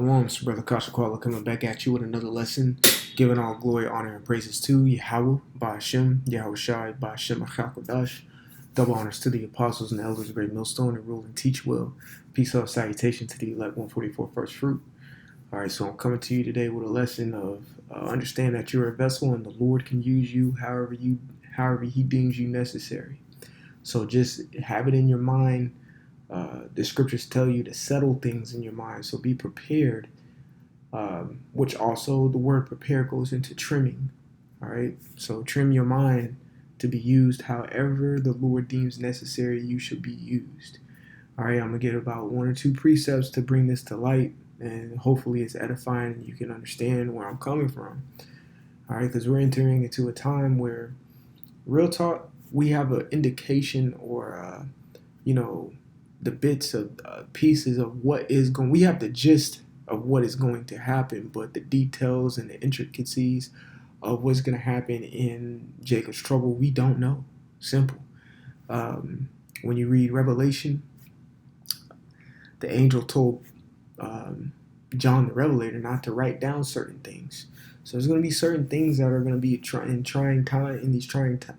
Shalom, it's Brother Kasha Kwala coming back at you with another lesson, giving all glory, honor, and praises to Yahweh, Ba'ashem, Yahweh Shai, Ba'ashem HaChakodash. Double honors to the apostles and the elders of Great Millstone and rule and teach well. Peace, love, salutation to the elect 144 first fruit. All right, so I'm coming to you today with a lesson of understand that you're a vessel and the Lord can use you however He deems you necessary. So just have it in your mind. The scriptures tell you to settle things in your mind, so be prepared, which also the word prepare goes into trimming. All right, so trim your mind to be used however the Lord deems necessary you should be used. All right, I'm going to get about one or two precepts to bring this to light, and hopefully it's edifying and you can understand where I'm coming from. All right, because we're entering into a time where, real talk, we have an indication or, the bits of pieces of what is going. We have the gist of what is going to happen, but the details and the intricacies of what's going to happen in Jacob's trouble, we don't know. Simple. When you read Revelation, the angel told John the Revelator not to write down certain things. So there's going to be certain things that are going to be in trying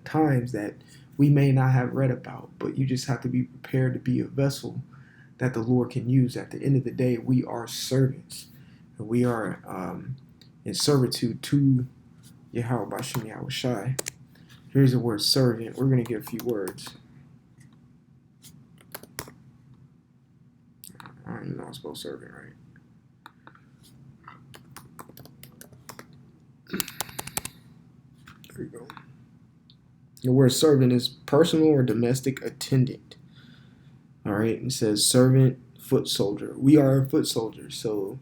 times that we may not have read about, but you just have to be prepared to be a vessel that the Lord can use. At the end of the day, we are servants. And we are in servitude to Yahweh Ba'ashem Yahweh Shai. Here's the word servant. We're going to get a few words. I don't even know how to spell servant right. There we go. The word servant is personal or domestic attendant. All right, it says servant, foot soldier. We are a foot soldier, so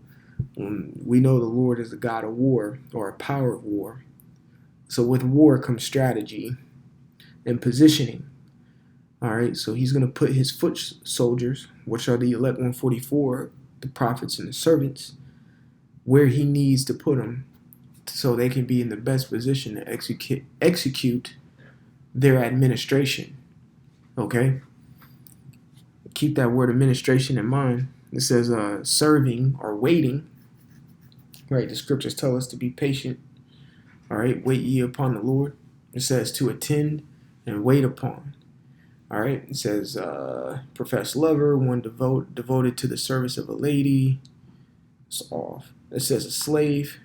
we know the Lord is a God of war or a power of war. So with war comes strategy and positioning. All right, so he's going to put his foot soldiers, which are the elect 144, the prophets and the servants, where he needs to put them so they can be in the best position to execute their administration. Okay? Keep that word administration in mind. It says serving or waiting. Right? The scriptures tell us to be patient. All right? Wait ye upon the Lord. It says to attend and wait upon. All right? It says professed lover, one devoted to the service of a lady. It's off. It says a slave.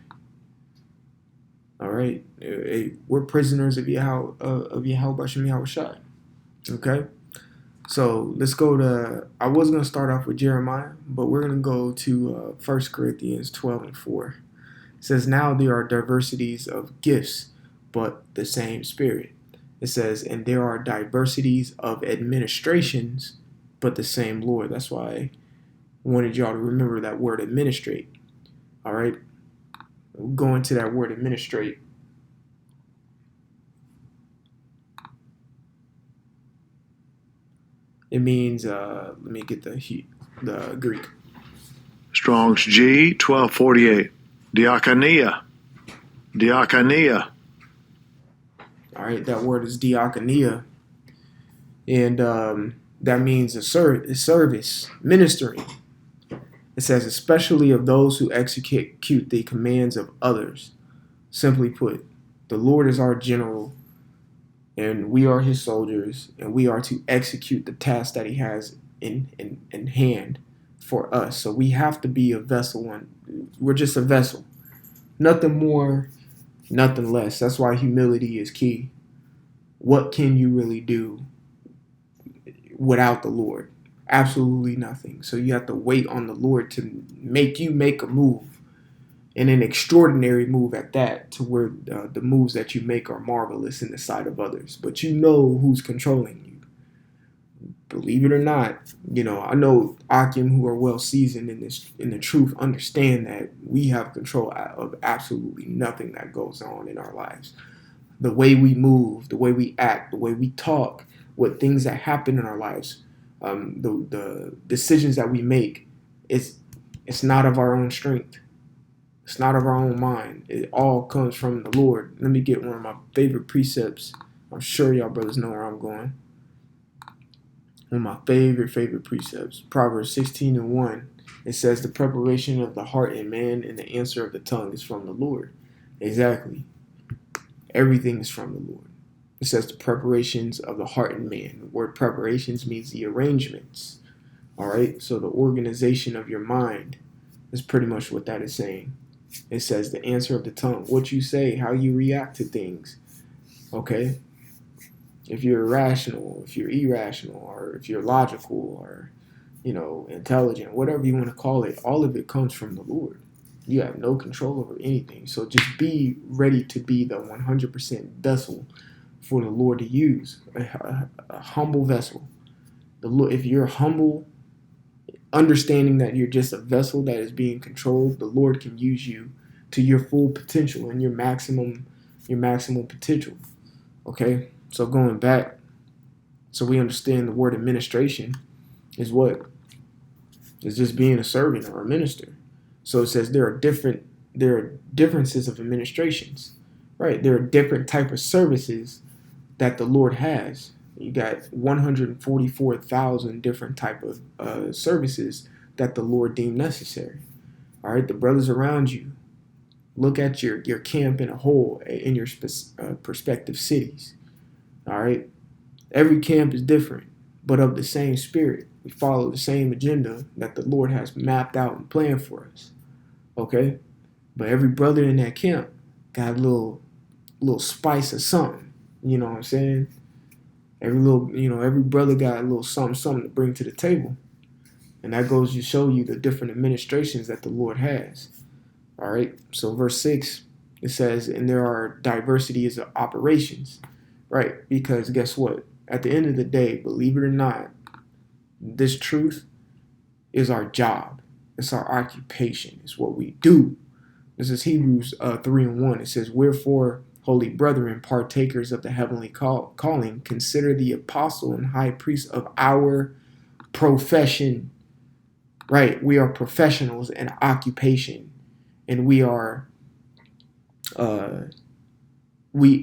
All right, we're prisoners of Yahweh Ba'ashem Yahweh Shai. Okay, so let's go to. I was gonna start off with Jeremiah, but we're gonna go to 1 Corinthians 12:4. It says, "Now there are diversities of gifts, but the same Spirit." It says, "And there are diversities of administrations, but the same Lord." That's why I wanted y'all to remember that word administrate. All right. Go into that word administrate. It means, let me get the Greek. Strong's G 1248. Diakonia. Diakonia. All right, that word is diakonia. And that means a service, ministering. It says, especially of those who execute the commands of others. Simply put, the Lord is our general, and we are his soldiers, and we are to execute the task that he has in hand for us. So we have to be a vessel, and we're just a vessel. Nothing more, nothing less. That's why humility is key. What can you really do without the Lord? Absolutely nothing. So you have to wait on the Lord to make a move, and an extraordinary move at that, to where the moves that you make are marvelous in the sight of others. But you know who's controlling you. Believe it or not, I know Akim, who are well seasoned in the truth, understand that we have control of absolutely nothing that goes on in our lives. The way we move, the way we act, the way we talk, what things that happen in our lives. The decisions that we make, it's not of our own strength. It's not of our own mind. It all comes from the Lord. Let me get one of my favorite precepts. I'm sure y'all brothers know where I'm going. One of my favorite precepts. Proverbs 16:1. It says the preparation of the heart and man and the answer of the tongue is from the Lord. Exactly. Everything is from the Lord. It says the preparations of the heart and man. The word preparations means the arrangements. All right. So the organization of your mind is pretty much what that is saying. It says the answer of the tongue. What you say, how you react to things. Okay. If you're irrational, if you're irrational, or if you're logical, or intelligent, whatever you want to call it, all of it comes from the Lord. You have no control over anything. So just be ready to be the 100% vessel for the Lord to use, a humble vessel. If you're humble, understanding that you're just a vessel that is being controlled, the Lord can use you to your full potential and your maximum potential. Okay, so going back, so we understand the word administration is what? It's just being a servant or a minister. So it says there are differences of administrations, right? There are different type of services that the Lord has. You got 144,000 different type of services that the Lord deemed necessary. All right, the brothers around you, look at your camp in a whole in your prospective cities. All right, every camp is different, but of the same spirit. We follow the same agenda that the Lord has mapped out and planned for us. Okay? But every brother in that camp got a little spice of something. You know what I'm saying? Every brother got a little something to bring to the table. And that goes to show you the different administrations that the Lord has. All right? So verse 6, it says, and there are diversities of operations. Right? Because guess what? At the end of the day, believe it or not, this truth is our job. It's our occupation. It's what we do. This is Hebrews 3:1. It says, wherefore, holy brethren, partakers of the heavenly calling, consider the apostle and high priest of our profession. Right? We are professionals in occupation. And we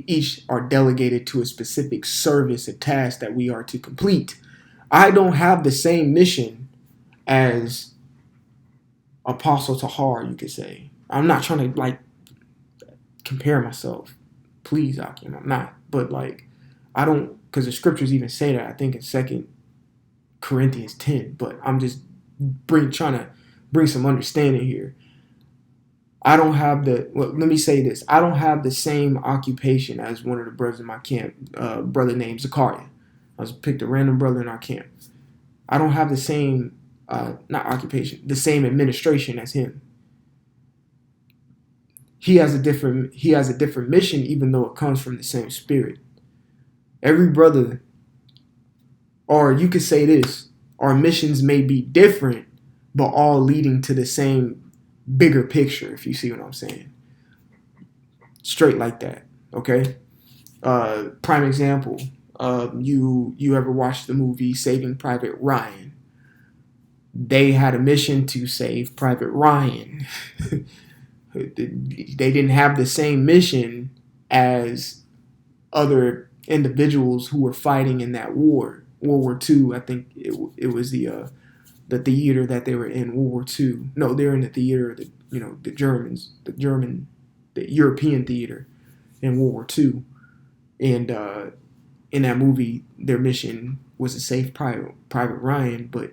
each are delegated to a specific service, a task that we are to complete. I don't have the same mission as Apostle Tahar, you could say. I'm not trying to compare myself. Please, Akim, I'm not. But I don't, because the scriptures even say that. I think in 2 Corinthians 10. But I'm just trying to bring some understanding here. I don't have let me say this. I don't have the same occupation as one of the brothers in my camp, brother named Zachariah. I was picked a random brother in our camp. I don't have the same, not occupation, the same administration as him. He has a different mission, even though it comes from the same spirit. Every brother, or you could say this, our missions may be different, but all leading to the same bigger picture, if you see what I'm saying. Straight like that, okay? Prime example, you ever watched the movie Saving Private Ryan? They had a mission to save Private Ryan. They didn't have the same mission as other individuals who were fighting in that war. World War II, I think it was the theater that they were in, World War II. No, they're in the theater, the European theater in World War II. And in that movie, their mission was to save Private Ryan, but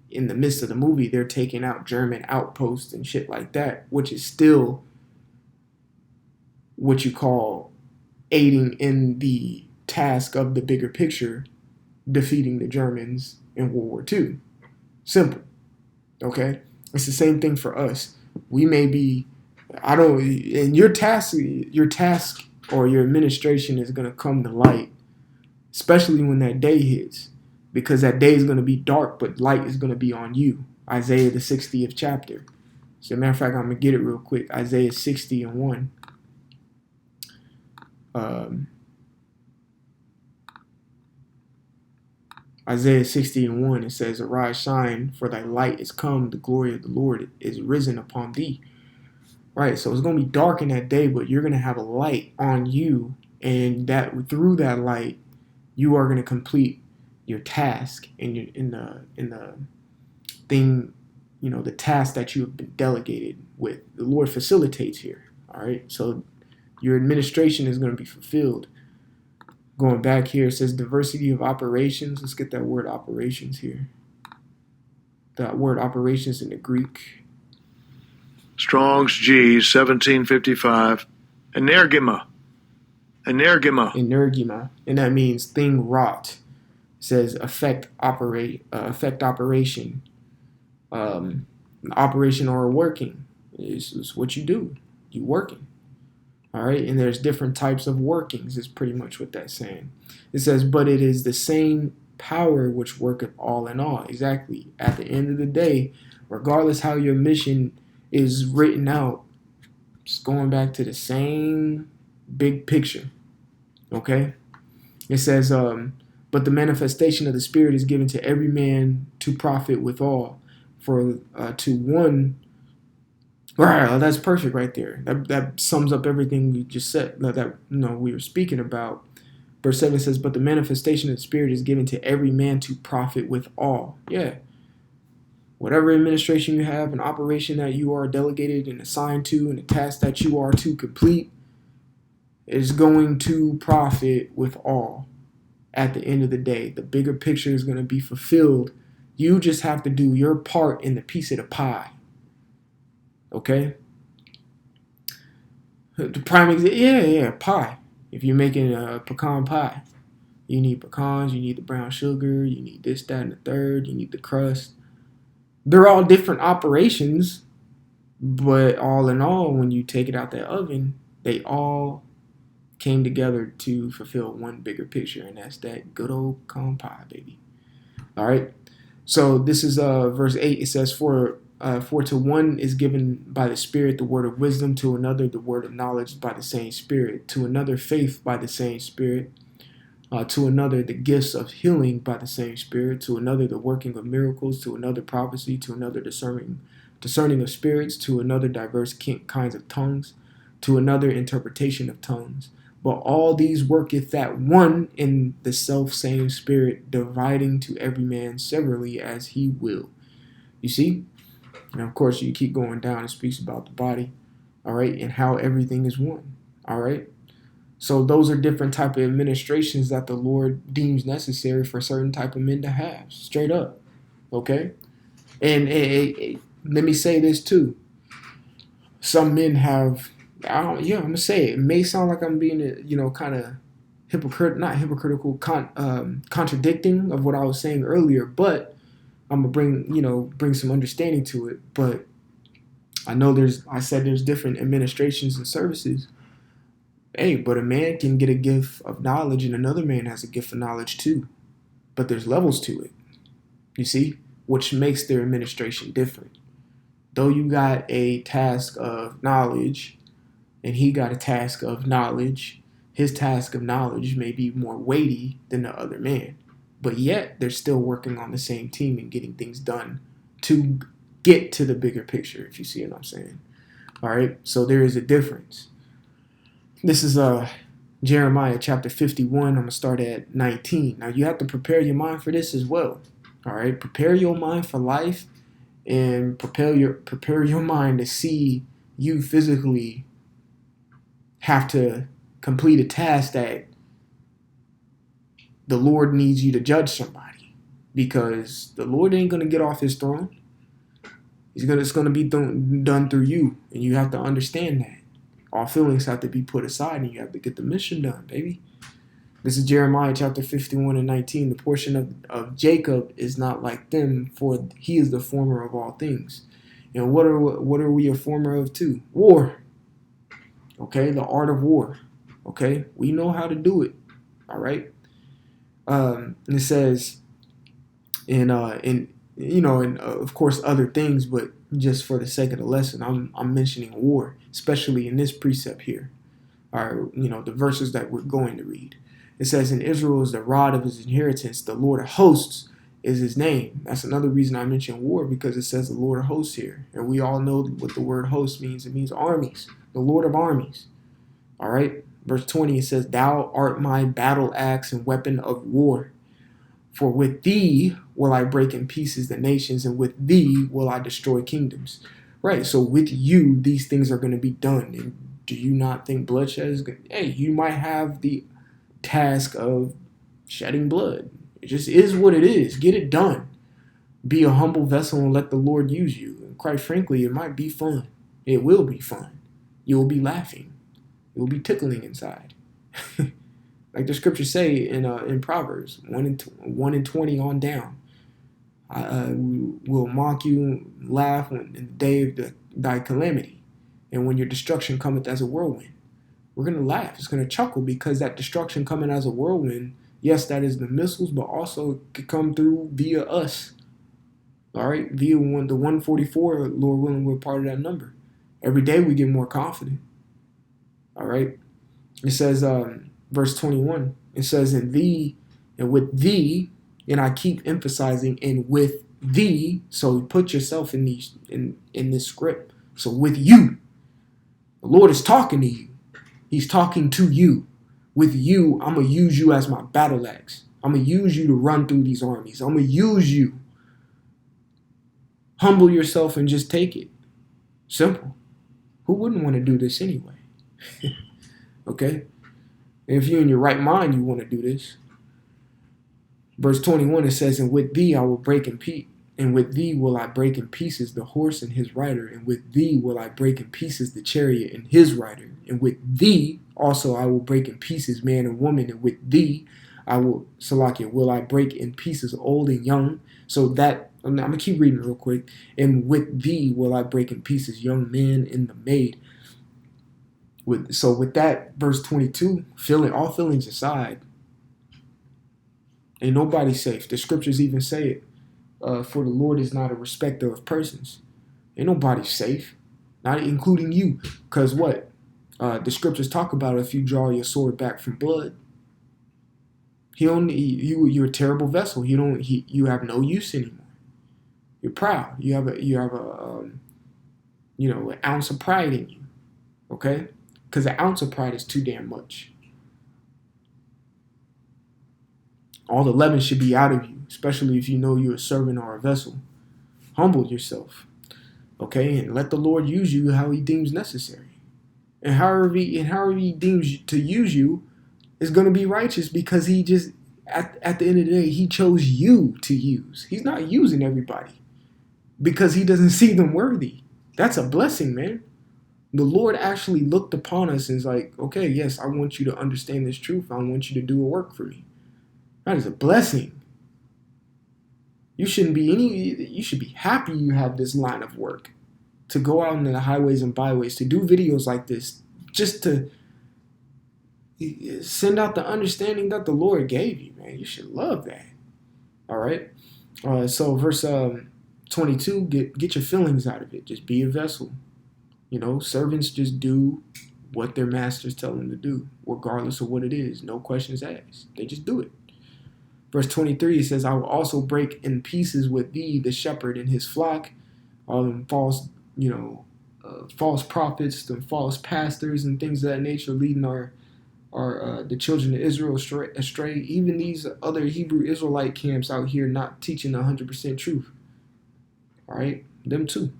in the midst of the movie, they're taking out German outposts and shit like that, which is still what you call aiding in the task of the bigger picture, defeating the Germans in World War II. Simple. Okay? It's the same thing for us. We may be, and your task or your administration is going to come to light, especially when that day hits, because that day is going to be dark, but light is going to be on you. Isaiah, the 60th chapter. So, matter of fact, I'm going to get it real quick. Isaiah 60:1. Isaiah 60:1, it says, arise, shine, for thy light is come, the glory of the Lord is risen upon thee. Right, so it's going to be dark in that day, but you're going to have a light on you, and that through that light, you are going to complete your task in the thing the task that you have been delegated with. The Lord facilitates here. All right. So your administration is going to be fulfilled. Going back here, it says diversity of operations. Let's get that word operations here. That word operations in the Greek. Strong's G 1755. Energema. Energema. And that means thing wrought. It says affect operation. Operation or working is what you do. You working. All right. And there's different types of workings is pretty much what that's saying. It says, but it is the same power which worketh all in all. Exactly. At the end of the day, regardless how your mission is written out, it's going back to the same big picture. Okay. It says, but the manifestation of the Spirit is given to every man to profit withal. For to one, right? That's perfect right there. That sums up everything we just said. That we were speaking about. Verse 7 says, but the manifestation of the Spirit is given to every man to profit withal. Yeah. Whatever administration you have, an operation that you are delegated and assigned to, and a task that you are to complete, is going to profit withal. At the end of the day, the bigger picture is going to be fulfilled. You just have to do your part in the piece of the pie. Okay? The prime example, pie. If you're making a pecan pie, you need pecans, you need the brown sugar, you need this, that, and the third, you need the crust. They're all different operations, but all in all, when you take it out the oven, they all came together to fulfill one bigger picture, and that's that good old pecan pie, baby. All right? So this is verse 8. It says, For to one is given by the Spirit the word of wisdom, to another the word of knowledge by the same Spirit, to another faith by the same Spirit, to another the gifts of healing by the same Spirit, to another the working of miracles, to another prophecy, to another discerning of spirits, to another diverse kinds of tongues, to another interpretation of tongues. But all these worketh that one in the self-same Spirit, dividing to every man severally as he will. You see? And of course, you keep going down, it speaks about the body, all right, and how everything is one, all right? So those are different type of administrations that the Lord deems necessary for certain type of men to have, straight up, okay? And let me say this too. Some men have, I'm gonna say it may sound like I'm being, kind of contradicting of what I was saying earlier, but I'm gonna bring some understanding to it. But I know I said there's different administrations and services. Hey, but a man can get a gift of knowledge and another man has a gift of knowledge too. But there's levels to it, you see, which makes their administration different. Though you got a task of knowledge and he got a task of knowledge, his task of knowledge may be more weighty than the other man. But yet they're still working on the same team and getting things done to get to the bigger picture, if you see what I'm saying. All right, so there is a difference. This is Jeremiah chapter 51. I'm going to start at 19. Now, you have to prepare your mind for this as well. All right, prepare your mind for life and prepare your mind to see you physically have to complete a task that the Lord needs you to judge somebody, because the Lord ain't going to get off his throne. It's going to be done through you, and you have to understand that. All feelings have to be put aside, and you have to get the mission done, baby. This is Jeremiah chapter 51 and 19. The portion of Jacob is not like them, for he is the former of all things. And what are we a former of too? War. Okay, the art of war. Okay, we know how to do it. All right. And it says, and of course other things, but just for the sake of the lesson, I'm mentioning war, especially in this precept here, or the verses that we're going to read. It says, "And Israel is the rod of his inheritance; the Lord of hosts is his name." That's another reason I mention war, because it says the Lord of hosts here, and we all know what the word host means. It means armies, the Lord of armies. All right. Verse 20, it says, "Thou art my battle axe and weapon of war. For with thee will I break in pieces the nations, and with thee will I destroy kingdoms. Right, so with you, these things are going to be done. And do you not think bloodshed is good? Hey, you might have the task of shedding blood. It just is what it is. Get it done. Be a humble vessel and let the Lord use you. And quite frankly, it might be fun. It will be fun. You will be laughing. It will be tickling inside. Like the scriptures say in Proverbs 1:20 on down. Will mock you, laugh in the day of thy calamity, and when your destruction cometh as a whirlwind. We're gonna laugh. It's gonna chuckle because that destruction coming as a whirlwind. Yes, that is the missiles, but also could come through via us. All right, via the 144. Lord willing, we're part of that number. Every day we get more confident. All right. It says, verse 21. It says, "In thee and with thee," and I keep emphasizing "and with thee." So put yourself in this script. So with you, the Lord is talking to you. He's talking to you. With you, I'm gonna use you as my battle axe. I'm gonna use you to run through these armies. I'm gonna use you. Humble yourself and just take it. Simple. Who wouldn't want to do this anyway? Okay? If you're in your right mind, you want to do this. Verse 21, it says, "And with thee I will break in pieces, and with thee will I break in pieces the horse and his rider, and with thee will I break in pieces the chariot and his rider, and with thee also I will break in pieces man and woman, and with thee will I break in pieces old and young." So that, I'm going to keep reading real quick. "And with thee will I break in pieces young men and the maid." With that, verse 22, all feelings aside, ain't nobody safe. The scriptures even say it. For the Lord is not a respecter of persons. Ain't nobody safe, not including you. Because what? The scriptures talk about if you draw your sword back from blood. You're a terrible vessel. You have no use anymore. You're proud. You have an ounce of pride in you. Okay? Because an ounce of pride is too damn much. All the leaven should be out of you, especially if you know you're a servant or a vessel. Humble yourself. Okay? And let the Lord use you how he deems necessary. And however he deems to use you is going to be righteous, because he just, at the end of the day, he chose you to use. He's not using everybody because he doesn't see them worthy. That's a blessing, man. The Lord actually looked upon us and is like, okay, yes, I want you to understand this truth. I want you to do a work for me. That is a blessing. You should be happy you have this line of work to go out into the highways and byways, to do videos like this, just to send out the understanding that the Lord gave you, man. You should love that. All right. So verse 22, get your feelings out of it. Just be a vessel. Servants just do what their masters tell them to do, regardless of what it is. No questions asked. They just do it. Verse 23, it says, "I will also break in pieces with thee the shepherd and his flock," all them false prophets, the false pastors, and things of that nature, leading the children of Israel astray. Even these other Hebrew Israelite camps out here not teaching 100% truth. All right, them too.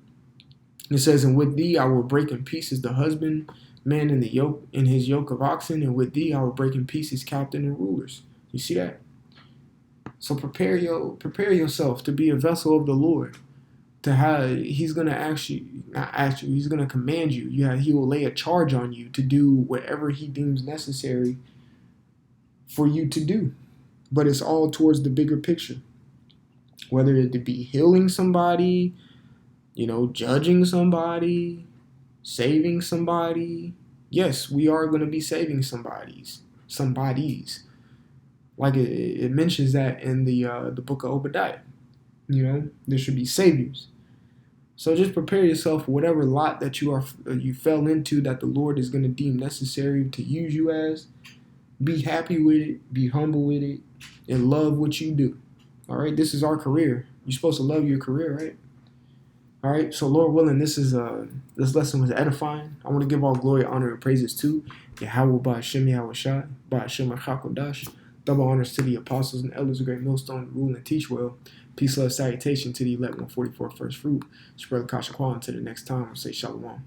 It says, "And with thee I will break in pieces the husbandman and the yoke and his yoke of oxen, and with thee I will break in pieces captain and rulers." You see that? So prepare yourself to be a vessel of the Lord. He's gonna he's gonna command you. Yeah, he will lay a charge on you to do whatever he deems necessary for you to do. But it's all towards the bigger picture. Whether it be healing somebody, judging somebody, saving somebody. Yes, we are going to be saving somebody's. Like it mentions that in the book of Obadiah. There should be saviors. So just prepare yourself for whatever lot that you fell into that the Lord is going to deem necessary to use you as. Be happy with it. Be humble with it. And love what you do. All right? This is our career. You're supposed to love your career, right? All right? So Lord willing, this lesson was edifying. I want to give all glory, honor, and praises to Yahweh Ba'Shem Yahushai, Ba'Shem HaChakodash, Double honors to the apostles and elders of Great Millstone, rule and teach well. Peace, love, salutation to the elect 144 first fruit. Spread the Kasha until the next time. Say shalom.